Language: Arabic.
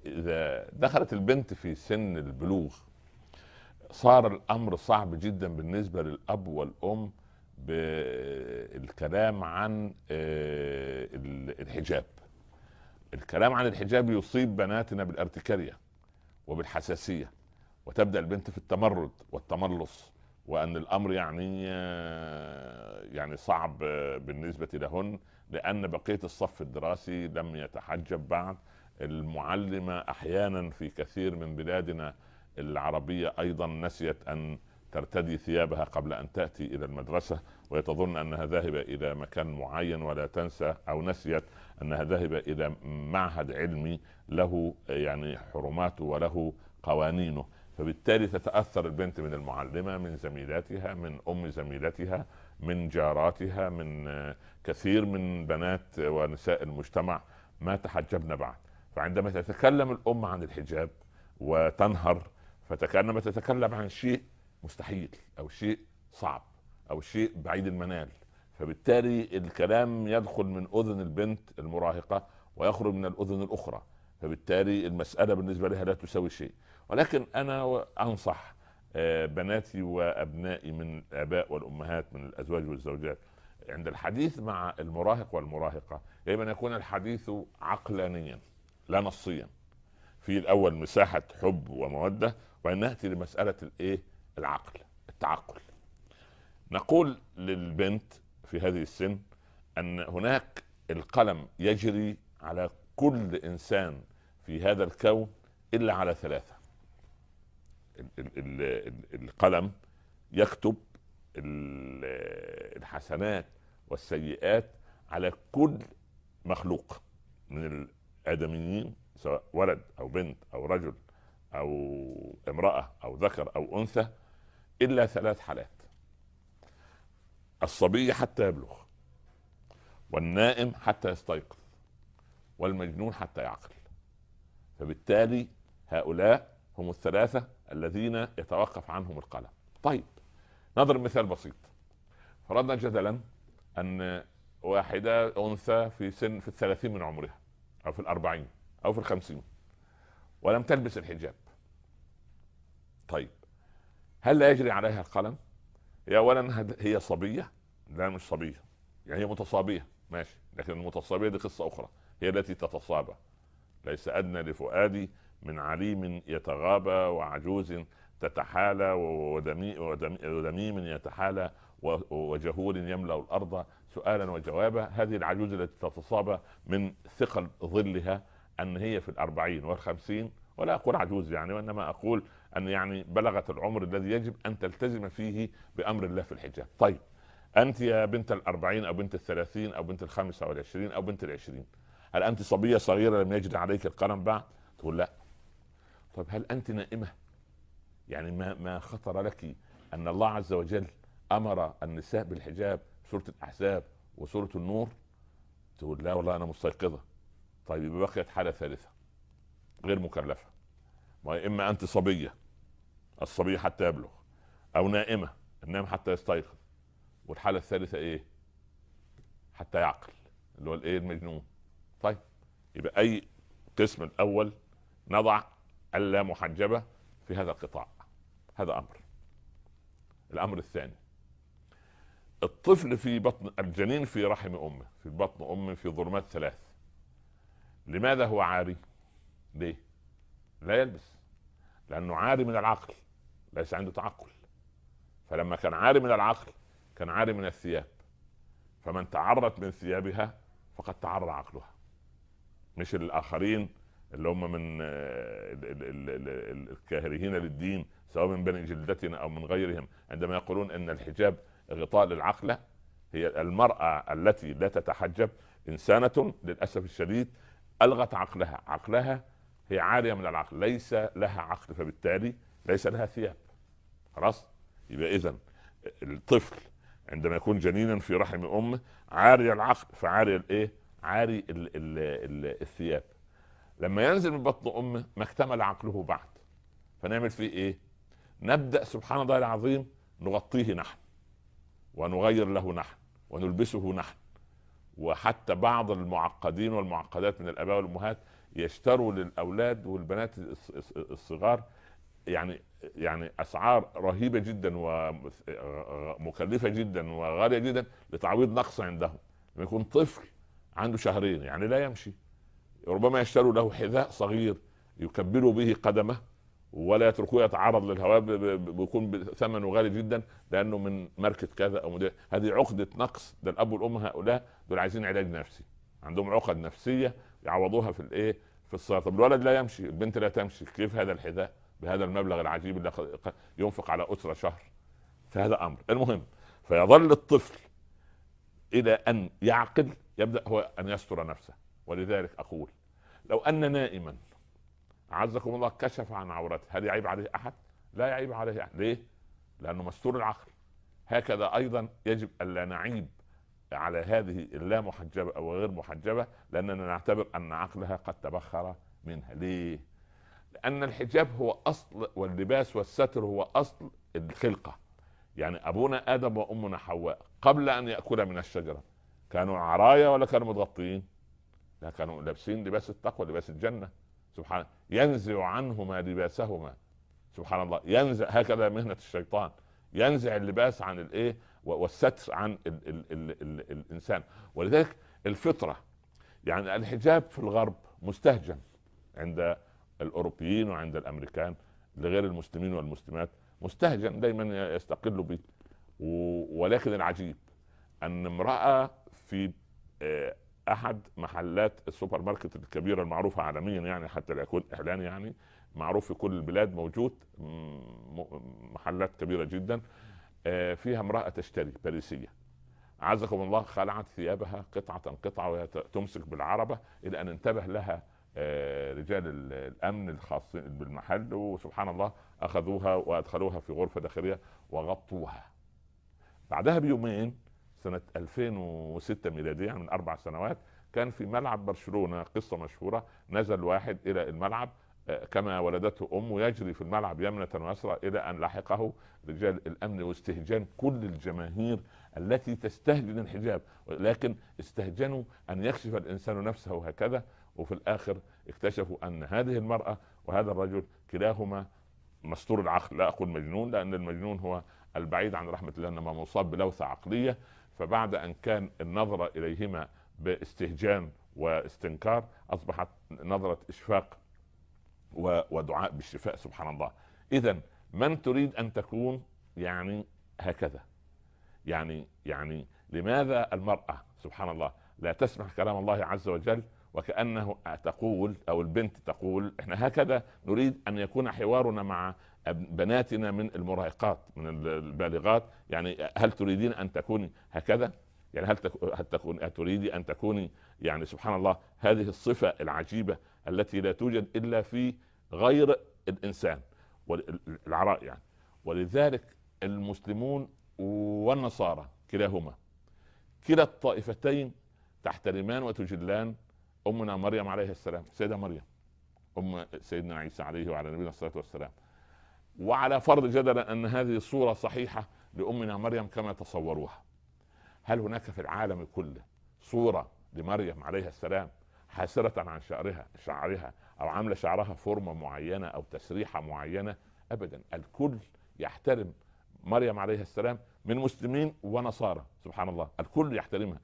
إذا دخلت البنت في سن البلوغ صار الأمر صعب جدا بالنسبة للأب والأم بالكلام عن الحجاب. الكلام عن الحجاب يصيب بناتنا بالارتكارية وبالحساسية، وتبدأ البنت في التمرد والتملص، وأن الأمر يعني صعب بالنسبة لهن، لأن بقية الصف الدراسي لم يتحجب بعد. المعلمة أحيانا في كثير من بلادنا العربية أيضا نسيت أن ترتدي ثيابها قبل أن تأتي إلى المدرسة، ويتظن أنها ذاهبة إلى مكان معين، ولا تنسى أو نسيت أنها ذاهبة إلى معهد علمي له يعني حرماته وله قوانينه. فبالتالي تتأثر البنت من المعلمة، من زميلاتها، من أم زميلتها، من جاراتها، من كثير من بنات ونساء المجتمع ما تحجبن بعد. فعندما تتكلم الأم عن الحجاب وتنهر، فكأنما تتكلم عن شيء مستحيل أو شيء صعب أو شيء بعيد المنال. فبالتالي الكلام يدخل من أذن البنت المراهقة ويخرج من الأذن الأخرى، فبالتالي المسألة بالنسبة لها لا تساوي شيء. ولكن أنا أنصح بناتي وأبنائي من الآباء والأمهات، من الأزواج والزوجات، عند الحديث مع المراهق والمراهقة يجب أن يكون الحديث عقلانيا لا نصيا، في الأول مساحة حب ومودة، وأن نأتي لمسألة العقل، التعقل. نقول للبنت في هذه السن أن هناك القلم يجري على كل إنسان في هذا الكون إلا على ثلاثة. القلم يكتب الحسنات والسيئات على كل مخلوق من الآدميين، سواء ولد أو بنت أو رجل أو امرأة أو ذكر أو أنثى، إلا ثلاث حالات: الصبي حتى يبلغ، والنائم حتى يستيقظ، والمجنون حتى يعقل. فبالتالي هؤلاء هم الثلاثة الذين يتوقف عنهم القلم. طيب، نضرب مثال بسيط. فرضنا جدلا أن واحدة أنثى في 30 من عمرها، أو في 40 أو في 50، ولم تلبس الحجاب. طيب، هل لا يجري عليها القلم؟ هي أولا هي صبية؟ لا، مش صبية، يعني هي متصابية ماشي، لكن المتصابية دي قصة أخرى، هي التي تتصابى. ليس أدنى لفؤادي من عليم يتغابى، وعجوز تتحالى، ودميم يتحالى، وجهول يملأ الأرض سؤالا وجوابا. هذه العجوز التي تتصابى من ثقل ظلها أن هي في 40 والخمسين، ولا أقول عجوز يعني، وإنما أقول أن يعني بلغت العمر الذي يجب أن تلتزم فيه بأمر الله في الحجاب. طيب، أنت يا بنت 40 أو بنت 30 أو بنت 25 أو بنت 20، هل أنت صبية صغيرة لم يجري عليك القلم بعد؟ تقول لا. طب هل أنت نائمة؟ يعني ما خطر لك أن الله عز وجل أمر النساء بالحجاب، سورة الأحزاب وسورة النور؟ تقول لا والله أنا مستيقظة. طيب، يبقى بقيت حالة ثالثة غير مكلفة. ما إما أنت صبية، الصبي حتى يبلغ، أو نائمة، النائم حتى يستيقظ، والحالة الثالثة إيه؟ حتى يعقل، اللي هو المجنون. طيب، يبقى أي قسم الأول نضع اللا محجبة في هذا القطاع. هذا أمر. الأمر الثاني: الطفل في بطن الجنين في رحم أمه، في بطن أمه، في ظلمات ثلاث. لماذا هو عاري؟ ليه لا يلبس؟ لأنه عاري من العقل، ليس عنده تعقل. فلما كان عاري من العقل كان عاري من الثياب، فمن تعرت من ثيابها فقد تعرى عقلها، مش الآخرين اللي هم من الكاهرين للدين، سواء من بني جلدتنا أو من غيرهم، عندما يقولون أن الحجاب غطاء للعقل. هي المرأة التي لا تتحجب إنسانة للأسف الشديد ألغت عقلها، هي عارية من العقل، ليس لها عقل، فبالتالي ليس لها ثياب. خلاص، يبقى إذن الطفل عندما يكون جنينا في رحم أمه عاري العقل، فعاري عاري الثياب. لما ينزل من بطن أمه ما اكتمل عقله بعد، فنعمل فيه إيه؟ نبدأ سبحان الله العظيم نغطيه نحن، ونغير له نحن، ونلبسه نحن. وحتى بعض المعقدين والمعقدات من الآباء والأمهات يشتروا للاولاد والبنات الصغار يعني اسعار رهيبه جدا ومكلفه جدا وغاليه جدا لتعويض نقص عندهم. لما يكون طفل عنده شهرين يعني لا يمشي، ربما يشتروا له حذاء صغير يكبروا به قدمه ولا يتركوه يتعرض للهواء، بيكون بثمنه غالي جدا لانه من ماركه كذا او مدير. هذه عقده نقص. ده الاب والام هؤلاء دول عايزين علاج نفسي، عندهم عقد نفسيه يعوضوها في الايه، في الصلاه. طب الولد لا يمشي، البنت لا تمشي، كيف هذا الحذاء بهذا المبلغ العجيب اللي ينفق على اسره شهر؟ فهذا امر. المهم، فيظل الطفل الى ان يعقل يبدا هو ان يستر نفسه. ولذلك اقول لو ان نائما عزكم الله كشف عن عورته، هل يعيب عليه احد؟ لا يعيب عليه أحد. ليه؟ لانه مستور العقل. هكذا ايضا يجب الا نعيب على هذه اللا محجبه او غير محجبه، لاننا نعتبر ان عقلها قد تبخر منها. ليه؟ لان الحجاب هو اصل، واللباس والستر هو اصل الخلقه. يعني ابونا ادم وامنا حواء قبل ان ياكل من الشجره كانوا عرايا ولا كانوا متغطين؟ لا، كانوا لابسين لباس التقوى، لباس الجنه. سبحان، ينزع عنهما لباسهما. سبحان الله، ينزع. هكذا مهنه الشيطان، ينزع اللباس عن الايه والستر عن ال الانسان. ولذلك الفطره، يعني الحجاب في الغرب مستهجن عند الاوروبيين وعند الامريكان، لغير المسلمين والمسلمات مستهجن، دايما يستقلوا به. ولكن العجيب ان امراه في احد محلات السوبر ماركت الكبيره المعروفه عالميا، يعني حتى لا يكون اعلان، يعني معروف في كل البلاد، موجود محلات كبيره جدا، فيها امراه تشتري باريسيه، عزكم الله، خلعت ثيابها قطعه قطعه وهي تمسك بالعربه، الى ان انتبه لها رجال الامن الخاصين بالمحل، وسبحان الله اخذوها وادخلوها في غرفه داخليه وغطوها. بعدها بيومين سنة 2006 ميلادية، يعني من 4 سنوات، كان في ملعب برشلونة قصة مشهورة، نزل واحد إلى الملعب كما ولدته أمه، يجري في الملعب يمنة ويسرى إلى أن لحقه رجال الأمن، واستهجان كل الجماهير التي تستهجن الحجاب، لكن استهجنوا أن يكشف الإنسان نفسه هكذا. وفي الآخر اكتشفوا أن هذه المرأة وهذا الرجل كلاهما مستور العقل. لا أقول مجنون، لأن المجنون هو البعيد عن رحمة الله، إنما مصاب بلوثة عقلية. فبعد أن كان النظرة إليهما باستهجان واستنكار، أصبحت نظرة إشفاق ودعاء بالشفاء. سبحان الله. إذا من تريد أن تكون يعني هكذا، يعني لماذا المرأة سبحان الله لا تسمع كلام الله عز وجل، وكأنه تقول أو البنت تقول إحنا هكذا نريد أن يكون حوارنا مع بناتنا من المراهقات من البالغات. يعني هل تريدين ان تكوني هكذا؟ يعني هل تريدي ان تكوني يعني سبحان الله هذه الصفة العجيبة التي لا توجد الا في غير الانسان والعراء يعني. ولذلك المسلمون والنصارى كلاهما، كلا الطائفتين تحترمان وتجلان امنا مريم عليه السلام، سيدة مريم ام سيدنا عيسى عليه وعلى نبينا الصلاة والسلام. وعلى فرض جدلا ان هذه الصورة صحيحة لامنا مريم كما تصوروها، هل هناك في العالم كله صورة لمريم عليه السلام حاسرة عن شعرها او عاملة شعرها فورمة معينة او تسريحة معينة؟ ابدا، الكل يحترم مريم عليه السلام من مسلمين ونصارى. سبحان الله، الكل يحترمها.